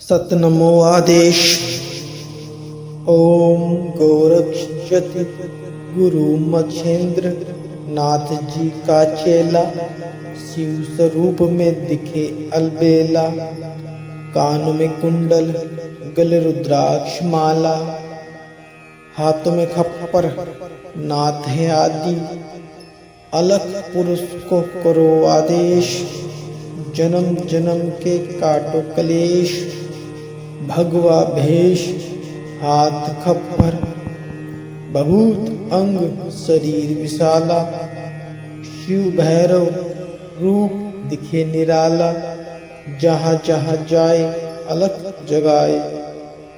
सतनमो आदेश। ओम गोरक्षति गुरु मच्छेंद्र नाथ जी का चेला, शिव स्वरूप में दिखे अलबेला। कान में कुंडल, गले रुद्राक्ष माला, हाथों में खप्पर, नाथ है आदि। अलख पुरुष को करो आदेश, जन्म जन्म के काटो कलेश। भगवा भेष, हाथ खप्पर, बभूत अंग शरीर विशाला। शिव भैरव रूप दिखे निराला, जहाँ जहाँ जाए अलख जगाए।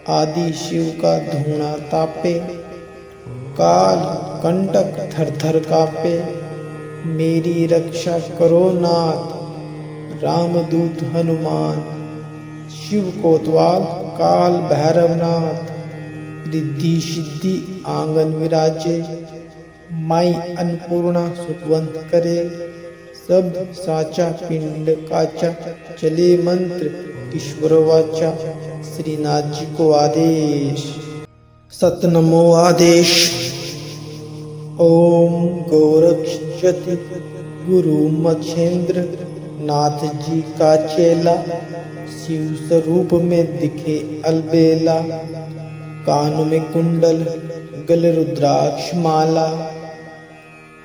आदि शिव का धूणा तापे, काल कंटक थर थर कापे। मेरी रक्षा करो नाथ, रामदूत हनुमान। शिव कोतवाल काल भैरवनाथ, रिद्धि सिद्धि आंगन विराजे। माई अन्नपूर्णा सुखवंत करे, शब्द साचा पिंड काचा। चले मंत्र ईश्वर वाचा, श्रीनाथ जी को आदेश। सतनमो आदेश। ओम गोरक्षति गुरु मच्छेंद्र नाथ जी का चेला, शिव स्वरूप में दिखे अलबेला। कान में कुंडल, गले रुद्राक्ष माला,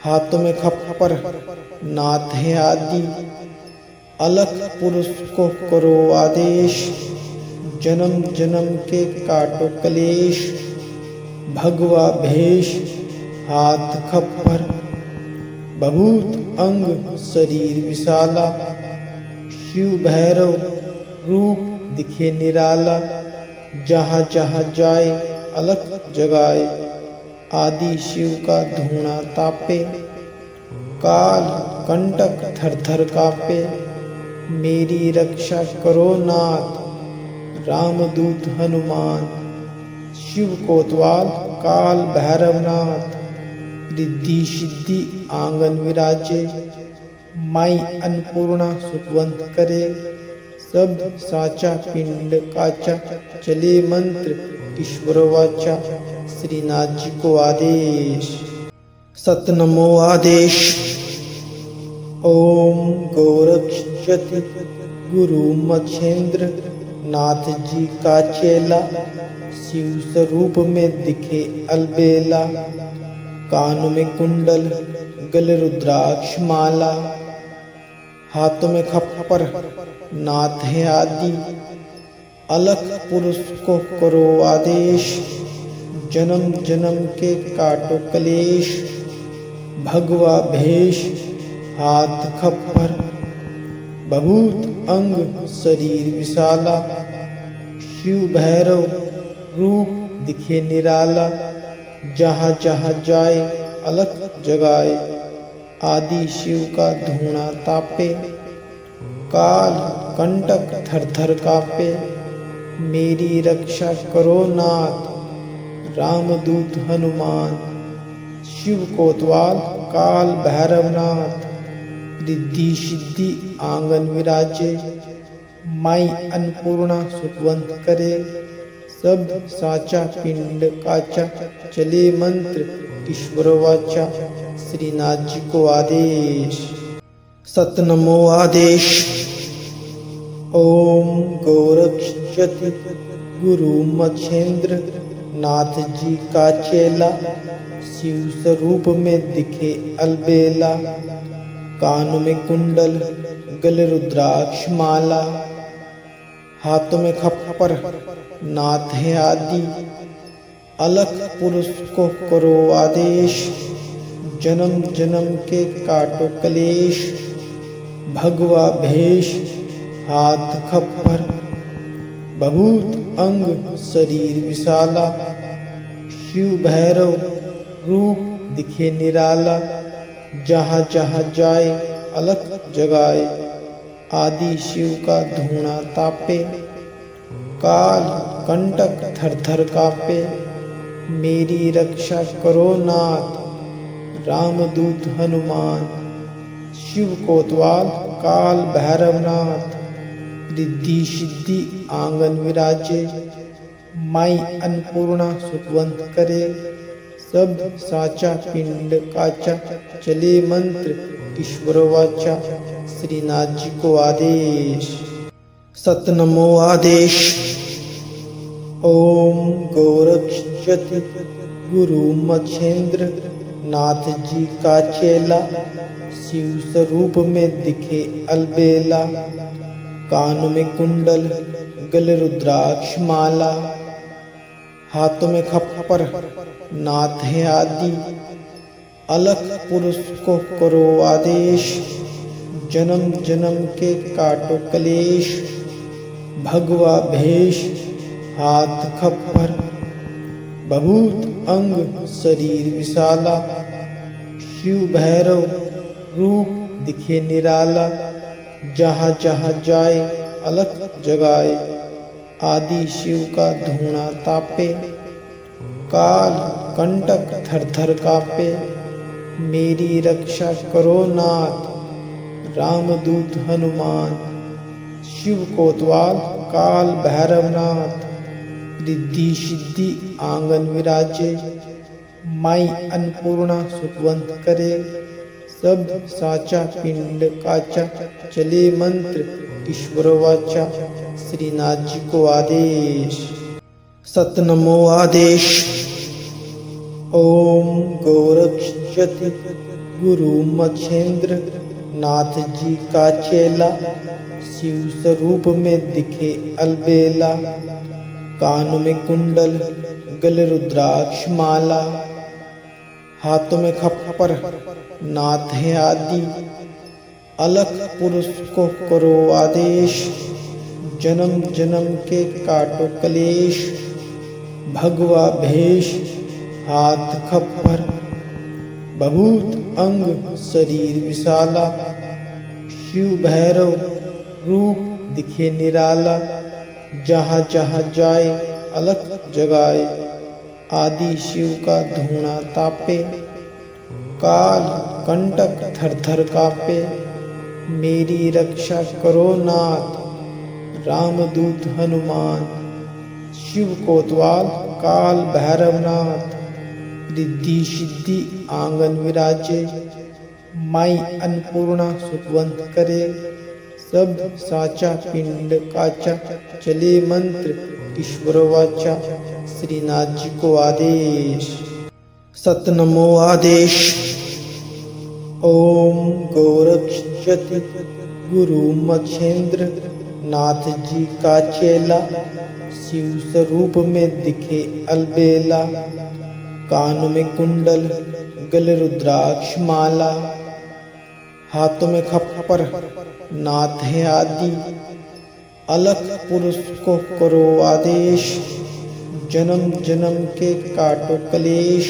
हाथों में खप्पर, नाथ है आदि। अलख पुरुष को करो आदेश, जन्म जन्म के काटो कलेश। भगवा भेष, हाथ खप्पर, बभूत अंग शरीर विशाला। शिव भैरव रूप दिखे निराला, जहाँ जहाँ जाए अलख जगाए। आदि शिव का धूणा तापे, काल कंटक थर थर कापे। मेरी रक्षा करो नाथ, रामदूत हनुमान। शिव कोतवाल काल भैरवनाथ, रिद्धि सिद्धि आंगन विराजे। माई अन्नपूर्णा सुखवंत करे, शब्द साचा पिंड काचा। चले मंत्र ईश्वर वाचा, श्रीनाथ जी को आदेश। सतनमो आदेश। ओम गोरक्षति गुरु मच्छेंद्र नाथ जी का चेला, शिव स्वरूप में दिखे अलबेला। कान में कुंडल, गले रुद्राक्ष माला, हाथों में खप्पर, नाथ है आदि। अलख पुरुष को करो आदेश, जन्म जन्म के काटो कलेश। भगवा भेष, हाथ खप्पर, बभूत अंग शरीर विशाला। शिव भैरव रूप दिखे निराला, जहाँ जहाँ जाए अलख जगाए। आदि शिव का धूणा तापे, काल कंटक थर थर कापे। मेरी रक्षा करो नाथ, रामदूत हनुमान। शिव कोतवाल काल भैरवनाथ, रिद्धि सिद्धि आंगन विराजे। माई अन्नपूर्णा सुखवंत करे, शब्द साचा पिंड काचा। चले मंत्र ईश्वर वाचा, श्रीनाथ जी को आदेश। सतनमो आदेश। ओम गोरक्षति गुरु मच्छेंद्र नाथ जी का चेला, शिव स्वरूप में दिखे अलबेला। कान में कुंडल, गले रुद्राक्ष माला, हाथों में खप्पर, नाथ है आदि। अलख पुरुष को करो आदेश, जन्म जन्म के काटो कलेश। भगवा भेष, हाथ खप्पर, बभूत अंग शरीर विशाला। शिव भैरव रूप दिखे निराला, जहाँ जहाँ जाए अलख जगाए। आदि शिव का धूणा तापे, काल कंटक थर थर कापे। मेरी रक्षा करो नाथ, रामदूत हनुमान। शिव कोतवाल काल भैरवनाथ, रिद्धि सिद्धि आंगन विराजे, माई अन्नपूर्णा सुखवंत करे, सब साचा पिंड काचा, चले मंत्र ईश्वर वाचा, श्रीनाथ जी को आदेश। सतनमो आदेश। ओम गोरक्षति गुरु मच्छेंद्र नाथ जी का चेला, शिव स्वरूप में दिखे अलबेला, कान में कुंडल गले रुद्राक्ष माला, हाथों में खप्पर नाथ है आदि, अलख पुरुष को करो आदेश, जन्म जन्म के काटो कलेश, भगवा भेष हाथ खप्पर, बहुत अंग शरीर विशाला, शिव भैरव रूप दिखे निराला, जहाँ जहाँ जाए अलख जगाए, आदि शिव का धूणा तापे, काल कंटक थर थर कापे, मेरी रक्षा करो नाथ, रामदूत हनुमान, शिव कोतवाल काल भैरवनाथ, रिद्धि सिद्धि आंगन विराजे, माई अन्नपूर्णा सुखवंत करे, सब साचा पिंड काचा, चले मंत्र ईश्वर वाचा, श्रीनाथ जी को आदेश। सतनमो आदेश। ओम गोरक्षति गुरु मच्छेंद्र नाथ जी का चेला, शिव स्वरूप में दिखे अलबेला, कान में कुंडल गले रुद्राक्ष माला, हाथों में खप्पर नाथ है आदि, अलख पुरुष को करो आदेश, जन्म जन्म के काटो कलेश, भगवा भेष हाथ खप्पर, बहुत अंग शरीर विशाला, शिव भैरव रूप दिखे निराला, जहाँ जहाँ जाए अलख जगाए, आदि शिव का धूणा तापे, काल कंटक थर थर कापे, मेरी रक्षा करो नाथ, रामदूत हनुमान, शिव कोतवाल काल भैरवनाथ, रिद्धि सिद्धि आंगन विराजे, माई अन्नपूर्णा सुखवंत करे, सब साचा पिंड काचा, चले मंत्र ईश्वर वाचा, श्रीनाथ जी को आदेश। सतनमो आदेश। ओम गोरक्षति गुरु मच्छेंद्र नाथ जी का चेला, शिव स्वरूप में दिखे अलबेला, कान में कुंडल गले रुद्राक्ष माला, हाथों में खप्पर नाथ है आदि, अलख पुरुष को करो आदेश, जन्म जन्म के काटो कलेश,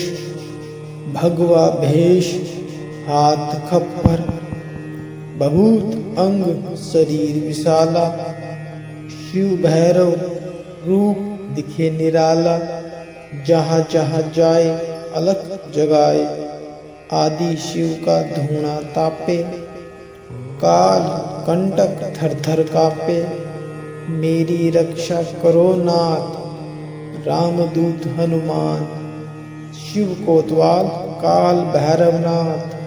भगवा भेष हाथ खप्पर, बहुत अंग शरीर विशाला, शिव भैरव रूप दिखे निराला, जहाँ जहाँ जाए अलख जगाए, आदि शिव का धूणा तापे, काल कंटक थर थर कापे, मेरी रक्षा करो नाथ, रामदूत हनुमान, शिव कोतवाल काल भैरवनाथ,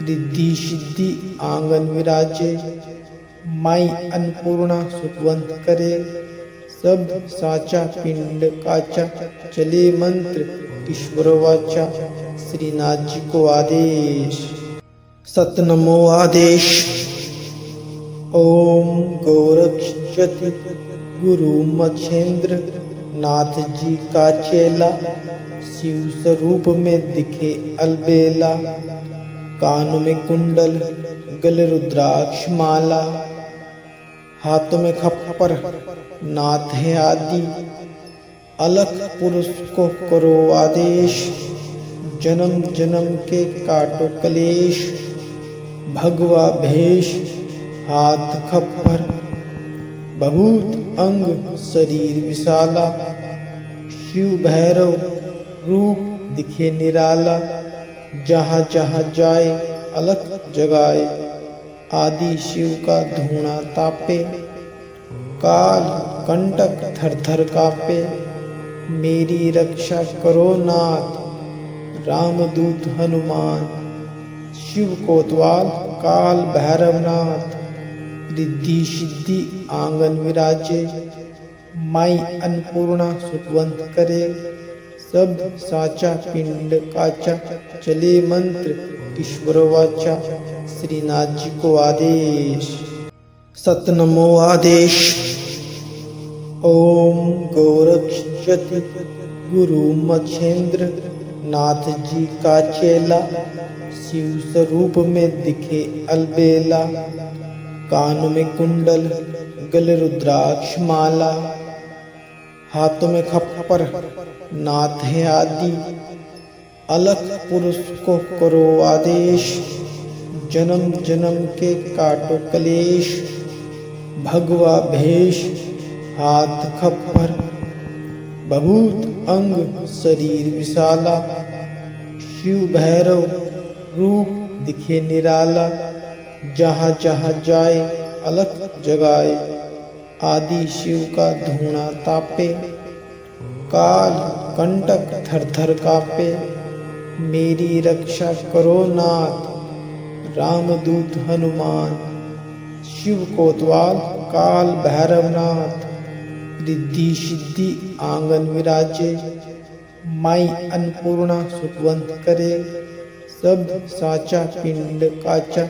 रिद्धि सिद्धि आंगन विराजे, माई अन्नपूर्णा सुखवंत करे, सब साचा पिंड काचा, चले मंत्र ईश्वर वाचा, श्रीनाथ जी को आदेश। सतनमो आदेश। ओम गोरक्षति गुरु मच्छेंद्र नाथ जी का चेला, शिव स्वरूप में दिखे अलबेला, कान में कुंडल गले रुद्राक्ष माला, हाथों में खप्पर नाथ है आदि, अलख पुरुष को करो आदेश, जन्म जन्म के काटो कलेश, भगवा भेष हाथ खप्पर, बहुत अंग शरीर विशाला, शिव भैरव रूप दिखे निराला, जहाँ जहाँ जाए अलख जगाए, आदि शिव का धूणा तापे, काल कंटक थर थर कांपे, मेरी रक्षा करो नाथ, रामदूत हनुमान। शिव कोतवाल काल भैरवनाथ, रिद्धि सिद्धि आंगन विराजे, माई अन्नपूर्णा सुखवंत करे, सब साचा पिंड काचा, चले मंत्र ईश्वर वाचा, श्रीनाथ जी को आदेश। सतनमो आदेश। ओम गोरक्षति गुरु मच्छेंद्र नाथ जी का चेला, शिव स्वरूप में दिखे अलबेला, कानों में कुंडल गले रुद्राक्ष माला, हाथों में खप्पर नाथ है आदि, अलख पुरुष को करो आदेश, जन्म जन्म के काटो कलेश, भगवा भेष हाथ खप्पर, बभूत अंग शरीर विशाला, शिव भैरव रूप दिखे निराला, जहाँ जहाँ जाए अलख जगाए, आदि शिव का धूणा तापे, काल कंटक थर थर कांपे, मेरी रक्षा करो नाथ, रामदूत हनुमान। शिव कोतवाल काल भैरवनाथ, रिद्धि सिद्धि आंगन विराजे, माई अन्नपूर्णा सुखवंत करे, सब साचा पिंड काचा,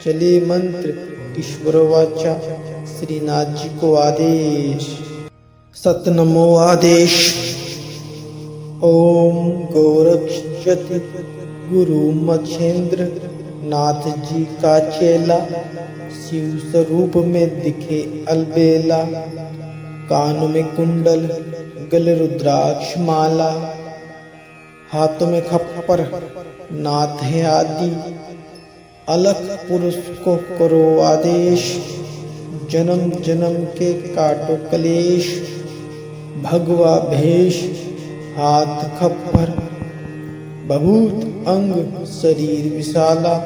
चले मंत्र ईश्वर वाचा, श्रीनाथ जी को आदेश। सतनमो आदेश। ओम गोरक्षति गुरु मच्छेंद्र नाथ जी का चेला, शिव स्वरूप में दिखे अलबेला, कानों में कुंडल गले रुद्राक्ष माला, हाथों में खप्पर नाथ है आदि, अलख पुरुष को करो आदेश, जन्म जन्म के काटो कलेश, भगवा भेष हाथ खप्पर, बभूत अंग शरीर विशाला,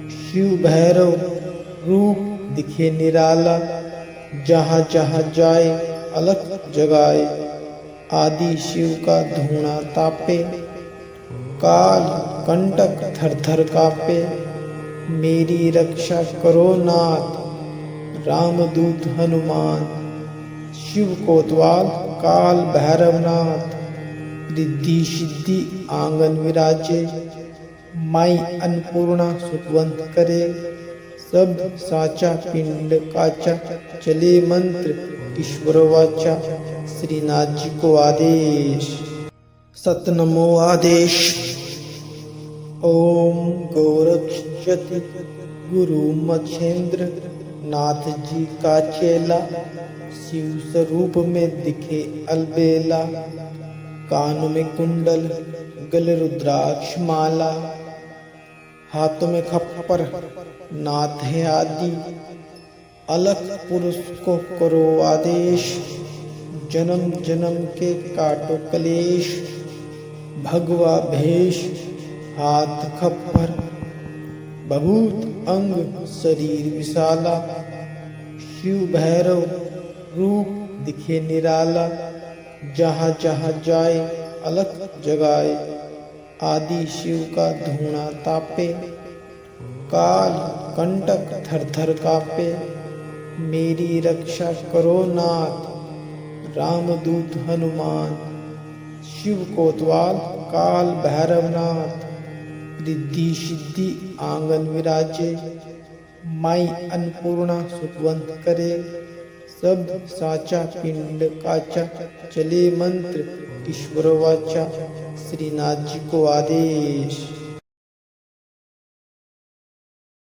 शिव भैरव रूप दिखे निराला, जहाँ जहाँ जाए अलख जगाए, आदि शिव का धूणा तापे, काल कंटक थर थर कांपे, मेरी रक्षा करो नाथ, रामदूत हनुमान। शिव कोतवाल काल भैरवनाथ, रिद्धि सिद्धि आंगन विराजे, माई अन्नपूर्णा सुखवंत करे, सब साचा पिंड काचा, चले मंत्र ईश्वर वाचा, श्रीनाथ जी को आदेश। सतनमो आदेश। ओम गोरक्षति गुरु मच्छेंद्र नाथ जी का चेला, शिव स्वरूप में दिखे अलबेला, कानों में कुंडल गले रुद्राक्ष माला, हाथों में खप्पर नाथ है आदि, अलख पुरुष को करो आदेश, जन्म जन्म के काटो कलेश, भगवा भेष हाथ खप्पर, बभूत अंग शरीर विशाला, शिव भैरव रूप दिखे निराला, जहाँ जहाँ जाए अलख जगाए, आदि शिव का धूणा तापे, काल कंटक थर थर कांपे, मेरी रक्षा करो नाथ, रामदूत हनुमान। शिव कोतवाल काल भैरवनाथ, रिद्धि सिद्धि आंगन विराजे, माई अन्नपूर्णा सुखवंत करे, सब साचा पिंड काचा, चले मंत्र ईश्वर वाचा, श्रीनाथ जी को आदेश।